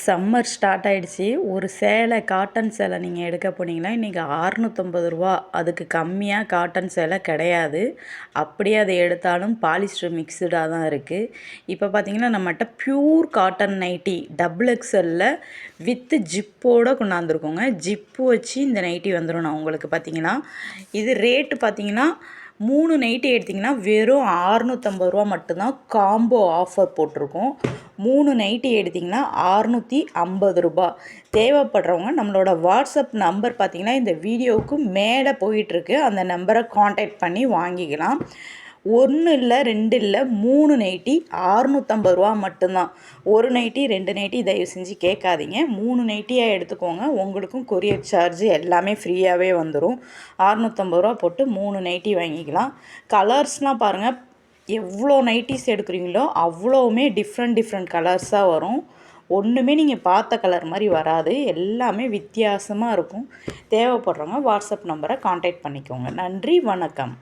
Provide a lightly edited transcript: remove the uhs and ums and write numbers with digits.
Summer start ஆயிடுச்சு. ஒரு சேலை காட்டன் சேலை நீங்கள் எடுக்க போனீங்கன்னா, இன்றைக்கி ரூ. 650. அதுக்கு கம்மியாக காட்டன் சேலை கிடையாது. அப்படியே அதை எடுத்தாலும் பாலிஸ்டர் மிக்ஸ்டாக தான் இருக்குது. இப்போ பார்த்தீங்கன்னா, நம்மகிட்ட pure cotton nightie double எக்ஸல்ல with ஜிப்போடு கொண்டாந்துருக்கோங்க. Zip வச்சு இந்த நைட்டி வந்துடும். நான் உங்களுக்கு பார்த்தீங்கன்னா, இது ரேட்டு பார்த்தீங்கன்னா 3 நைட்டி எடுத்திங்கன்னா வெறும் ரூ. 650 மட்டும்தான். காம்போ ஆஃபர் போட்டிருக்கோம். 3 நைட்டி எடுத்திங்கன்னா ரூ. 650. தேவைப்படுறவங்க நம்மளோட வாட்ஸ்அப் நம்பர் பார்த்திங்கன்னா இந்த வீடியோவுக்கு மேலே போயிட்டுருக்கு. அந்த நம்பரை காண்டாக்ட் பண்ணி வாங்கிக்கலாம். 1 இல்லை 2 இல்லை 3 நைட்டி ரூ. 650 மட்டும்தான். 1 நைட்டி 2 நைட்டி தயவு செஞ்சு கேட்காதீங்க. 3 நைட்டியாக எடுத்துக்கோங்க. உங்களுக்கும் கொரியர் சார்ஜ் எல்லாமே ஃப்ரீயாகவே வந்துடும். ரூ. 650 போட்டு 3 நைட்டி வாங்கிக்கலாம். கலர்ஸ்லாம் பாருங்கள், எவ்வளோ நைட்டிஸ் எடுக்கிறீங்களோ அவ்வளோவுமே டிஃப்ரெண்ட் கலர்ஸாக வரும். ஒன்றுமே நீங்கள் பார்த்த கலர் மாதிரி வராது. எல்லாமே வித்தியாசமாக இருக்கும். தேவைப்படுறவங்க வாட்ஸ்அப் நம்பரை காண்டாக்ட் பண்ணிக்கோங்க. நன்றி, வணக்கம்.